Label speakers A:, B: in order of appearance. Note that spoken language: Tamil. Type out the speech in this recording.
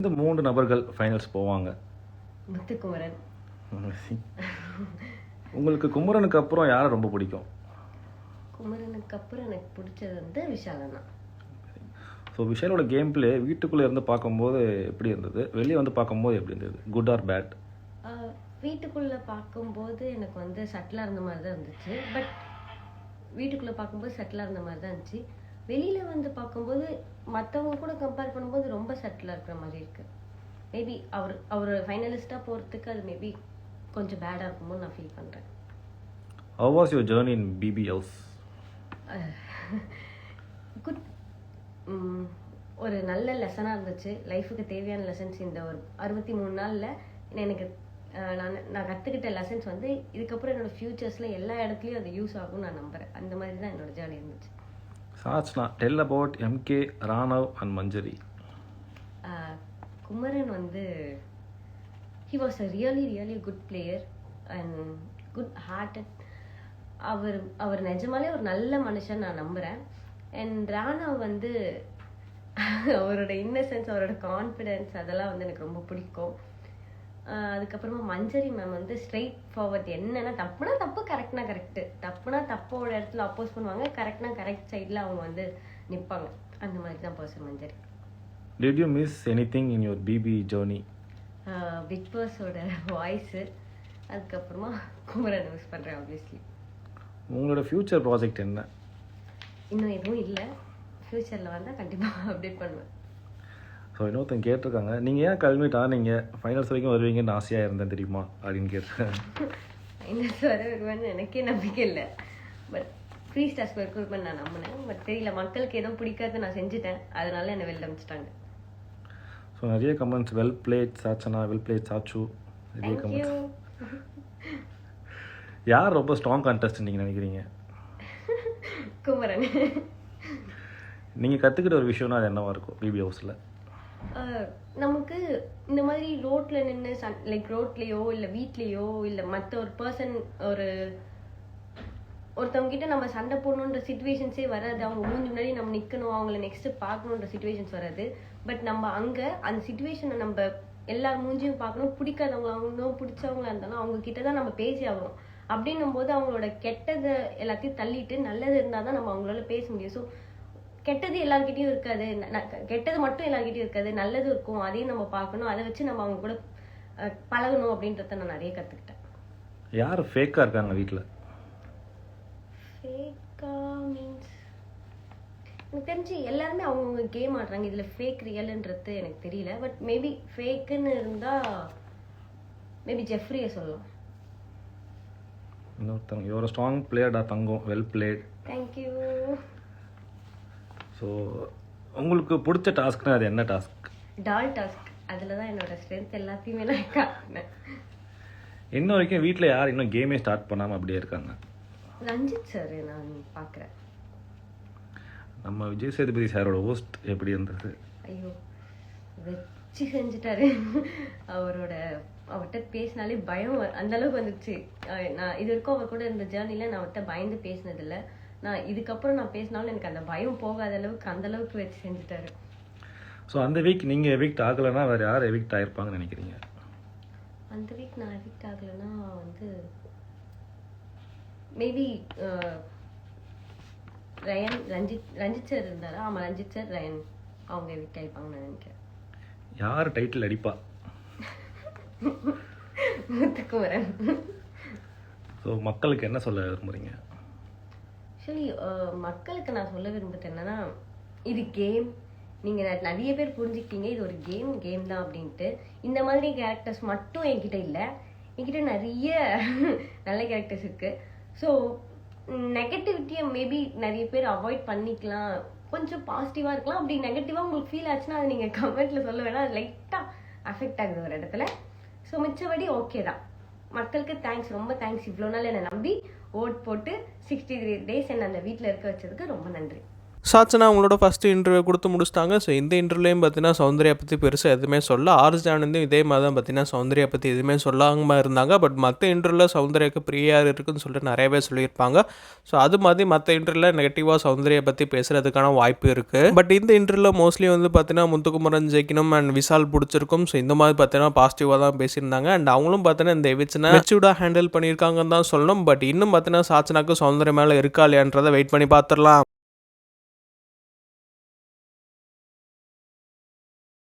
A: இந்த 3 நபர்கள் ஃபைனல்ஸ் போவாங்க.
B: முத்துக்குமரன்.
A: உங்களுக்கு குமரனுக்கு அப்புறம் யாரை ரொம்ப பிடிக்கும்?
B: குமரனுக்கு அப்புறம் எனக்கு பிடிச்சது வந்து விஷால் அண்ணா.
A: ஸோ விஷாலோட கேம் பிளே வீட்டுக்குள்ளே இருந்து பார்க்கும்போது எப்படி இருந்தது, வெளியே வந்து பார்க்கும்போது எப்படி இருந்தது, குட் ஆர் பேட்?
B: வீட்டுக்குள்ளே பார்க்கும்போது எனக்கு வந்து சட்டிலாக இருந்த மாதிரி தான் இருந்துச்சு. பட் வீட்டுக்குள்ளே பார்க்கும்போது சட்டிலாக இருந்த மாதிரி தான் இருந்துச்சு. வெளியில் வந்து பார்க்கும்போது மற்றவங்க கூட கம்பேர் பண்ணும்போது ரொம்ப சட்டிலாக இருக்கிற மாதிரி இருக்குது. மேபி அவர் ஃபைனலிஸ்ட்டாக போகிறதுக்கு அது மேபி கொஞ்சம் பேடாக இருக்குமோன்னு நான் ஃபீல் பண்ணுறேன்.
A: How was your journey in BB House?
B: Good. ஒரு நல்ல லெசனாக இருந்துச்சு. லைஃபுக்கு தேவையான லெசன்ஸ் இந்த ஒரு 63 நாளில் எனக்கு நான் கற்றுக்கிட்ட லெசன்ஸ் வந்து இதுக்கப்புறம் என்னோடய ஃப்யூச்சர்ஸில் எல்லா இடத்துலையும் அது யூஸ் ஆகும்னு நான் நம்புகிறேன். அந்த மாதிரி தான் என்னோடய ஜேர்னி இருந்துச்சு.
A: Sachana, tell about MK, Raanav and Manjari.
B: Kumaran வந்து he was a really good player and good hearted. அவர் நிஜமாலே ஒரு நல்ல மனுஷன் நான் நம்புகிறேன். அண்ட் ராணவ் வந்து அவரோட இன்னசென்ஸ், அவரோட கான்ஃபிடென்ஸ் அதெல்லாம் வந்து எனக்கு ரொம்ப பிடிக்கும். அதுக்கப்புறமா மஞ்சரி மேம் வந்து ஸ்ட்ரெயிட் ஃபார்வர்ட். என்னன்னா தப்புனா தப்பு, கரெக்ட்னா கரெக்டு. தப்புனா தப்போட இடத்துல அப்போஸ் பண்ணுவாங்க, கரெக்ட்னா கரெக்ட் சைடில் அவங்க வந்து நிற்பாங்க. அந்த மாதிரி தான் person Manjari.
A: Did you miss anything in your BB journey?
B: Bigg பாஸோட வாய்ஸு, அதுக்கப்புறமா குமரன் மிஸ் பண்ணுறேன் ஆப்வியஸ்லி.
A: உங்களோட ஃப்யூச்சர் ப்ராஜெக்ட் என்ன?
B: இன்னும் எதுவும் இல்லை. ஃப்யூச்சரில் வந்தால் கண்டிப்பாக அப்டேட் பண்ணுவேன்.
A: ஸோ இன்னொருத்தங்க கேட்டிருக்காங்க, நீங்கள் ஏன் கல்மிட் ஆனீங்க, ஃபைனல்ஸ் வரைக்கும் வருவீங்கன்னு ஆசையாக இருந்தேன் தெரியுமா அப்படின்னு கேட்டிருக்கேன்.
B: ஃபைனல்ஸ் வர வருவேன்னு எனக்கே நம்பிக்கை இல்லை. பட் ஃப்ரீ ஸ்டார்ஸ் ரெக்ரூட்மெண்ட் நான் நம்பினேன். பட் தெரியல, மக்களுக்கு ஏதோ பிடிக்காது நான் செஞ்சுட்டேன், அதனால என்னை வெளில அனுப்பிச்சிட்டாங்க.
A: ஸோ நிறைய comments, well played Sachana, well played Sachu, நிறைய கமெண்ட்ஸ். யார் ரொம்ப ஸ்ட்ராங் கான்டெஸ்ட் நீங்கள் நினைக்கிறீங்க?
B: குமரன்.
A: நீங்கள் கற்றுக்கிட்ட ஒரு விஷயம்னா அது என்னவா இருக்கும் பிபி ஹவுஸில்?
B: நமக்கு இந்த மாதிரி ரோட்டில் நின்று லைக் ரோட்லேயோ இல்லை வீட்லேயோ இல்லை மற்ற ஒரு பர்சன் ஒருத்தவங்க கிட்ட நம்ம சண்டை போடணுன்ற சிச்சுவேஷன்ஸே வராது. அவங்க மூஞ்சி முன்னாடி நம்ம நிற்கணும், அவங்கள நெக்ஸ்ட்டு பார்க்கணுன்ற சிச்சுவேஷன்ஸ் வராது. பட் நம்ம அங்கே அந்த சிச்சுவேஷனை நம்ம எல்லார் மூஞ்சியும் பார்க்கணும். பிடிக்காதவங்க அவங்க பிடிச்சவங்களா இருந்தாலும் அவங்க கிட்ட தான் நம்ம பேசி ஆகணும். அப்படின்னும் போது அவங்களோட கெட்டதை எல்லாத்தையும் தள்ளிட்டு நல்லது இருந்தால் தான் நம்ம அவங்களால பேச முடியும். ஸோ கெட்டது எல்லார்கிட்டையும் இருக்காது, கெட்டது மட்டும் எல்லார்கிட்டையும் இருக்காது, நல்லது இருக்கும், அதையும் நம்ம பார்க்கணும். அதை வச்சு நம்ம அவங்க கூட பழகணும் அப்படின்றத நான் நிறைய கற்றுக்கிட்டேன்.
A: யார் ஃபேக்காக இருக்காங்க வீட்டில்?
B: ஃபேக்கா மீன்ஸ் எனக்கு தெரிஞ்சு எல்லாருமே அவங்கவுங்க கேம் ஆடுறாங்க. இதில் ஃபேக் ரியல்ன்றது எனக்கு தெரியல. பட் மேபி ஃபேக்குன்னு இருந்தால் மேபி ஜெஃப்ரியை சொல்லலாம்.
A: இன்னொருத்தங்க, யுவர் ஸ்ட்ராங் பிளேயர்டா தங்கம், வெல் பிளேட்.
B: தேங்க்யூ.
A: ஸோ உங்களுக்கு பிடிச்ச டாஸ்க்னா அது என்ன டாஸ்க்?
B: டால் டாஸ்க். அதில் தான் என்னோட ஸ்ட்ரென்த் எல்லாத்தையுமே நான் காட்டினேன்.
A: இன்ன வரைக்கும் வீட்டில் யார் இன்னும் கேமே ஸ்டார்ட் பண்ணாமல் அப்படியே இருக்காங்க?
B: ரஞ்சித் சார் நான் பார்க்குறேன்.
A: நம்ம விஜய் சேதுபதி சாரோட ஹோஸ்ட் எப்படி இருந்தது?
B: ஐயோ வச்சு செஞ்சுட்டாரு. அவர்கிட்ட பேசினாலே பயம் அந்த அளவுக்கு வந்துச்சு. நான் இது வரைக்கும் அவர் கூட இந்த ஜேர்னியில் நான் அவர்கிட்ட பயந்து பேசினதில்லை. நான் இதுக்கப்புறம் நான் பேசினாலும் எனக்கு அந்த பயம் போகாத அளவுக்கு அந்த அளவுக்கு வச்சு செஞ்சுட்டாரு.
A: ஸோ அந்த வீக் நீங்கள் எவிக்ட் ஆகலைன்னா வேறு யார் எவிக்ட் ஆகிருப்பாங்கன்னு நினைக்கிறீங்க?
B: அந்த வீக் நான் எவிக்ட் ஆகலைன்னா வந்து மேபி ரயன், ரஞ்சித் சார் இருந்தாரா? ஆமாம், ரஞ்சித் சார், ரயன் அவங்க எவிக்ட் ஆகிருப்பாங்கன்னு நான் நினைக்கிறேன்.
A: யார் டைட்டில் அடிப்பா?
B: முத்துக்குமரன்.
A: ஸோ மக்களுக்கு என்ன சொல்ல விரும்புகிறீங்க?
B: ஆக்சுவலி மக்களுக்கு நான் சொல்ல விரும்புறது என்னன்னா, இது கேம். நீங்கள் நிறைய பேர் புரிஞ்சுக்கிட்டீங்க இது ஒரு கேம் தான் அப்படின்ட்டு. இந்த மாதிரி கேரக்டர்ஸ் மட்டும் என்கிட்ட இல்லை, என்கிட்ட நிறைய நல்ல கேரக்டர்ஸ் இருக்குது. ஸோ நெகட்டிவிட்டியை மேபி நிறைய பேர் அவாய்ட் பண்ணிக்கலாம், கொஞ்சம் பாசிட்டிவாக இருக்கலாம். அப்படி நெகட்டிவாக உங்களுக்கு ஃபீல் ஆச்சுன்னா அது நீங்கள் கமெண்ட்டில் சொல்ல வேணாம், அது லைட்டாக அஃபெக்ட் ஆகுது ஒரு இடத்துல. ஸோ மிச்சபடி ஓகே தான். மக்களுக்கு தேங்க்ஸ், ரொம்ப தேங்க்ஸ். இவ்வளோ நாள் என்னை நம்பி ஓட் போட்டு 63 days என்னை அந்த வீட்டில் இருக்க வச்சதுக்கு ரொம்ப நன்றி.
C: சாச்சனா அவங்களோட ஃபஸ்ட்டு இன்டர்வியூ கொடுத்து முடிச்சிட்டாங்க. ஸோ இந்த இன்டர்வியூலையும் பார்த்தீங்கன்னா சௌந்தர்யா பற்றி பெருசாக எதுவுமே சொல்ல. ஆர்ஜ் ஆனந்தும் இதே மாதிரி தான் பார்த்தீங்கன்னா சௌந்தர்யா பற்றி எதுவுமே சொல்லாமல் இருந்தாங்க. பட் மற்ற இன்டர்வியூவில் சௌந்தர்யாவுக்கு பிரியார் இருக்குன்னு சொல்லிட்டு நிறைய பேர் சொல்லியிருப்பாங்க. ஸோ அது மாதிரி மற்ற இன்டர்வியூவில் நெகட்டிவாக சௌந்தர்யா பற்றி பேசுகிறதுக்கான வாய்ப்பு இருக்குது. பட் இந்த இன்டர்வியூவில் மோஸ்ட்லி வந்து பார்த்தீங்கன்னா முத்துக்குமரன் ஜெயிக்கணும் அண்ட் விஷால் பிடிச்சிருக்கும். ஸோ இந்த மாதிரி பார்த்தீங்கன்னா பாசிட்டிவாக தான் பேசியிருந்தாங்க. அண்ட் அவங்களும் பார்த்தீங்கன்னா இந்த எவிச்சனை மெச்சூர்டாக ஹேண்டில் பண்ணியிருக்காங்கன்னு தான் சொல்லணும். பட் இன்னும் பார்த்தீங்கன்னா சாச்சனாக்கு சௌந்தர்யா மேலே இருக்கா இல்லையான்றதை வெயிட் பண்ணி பார்த்துடலாம்.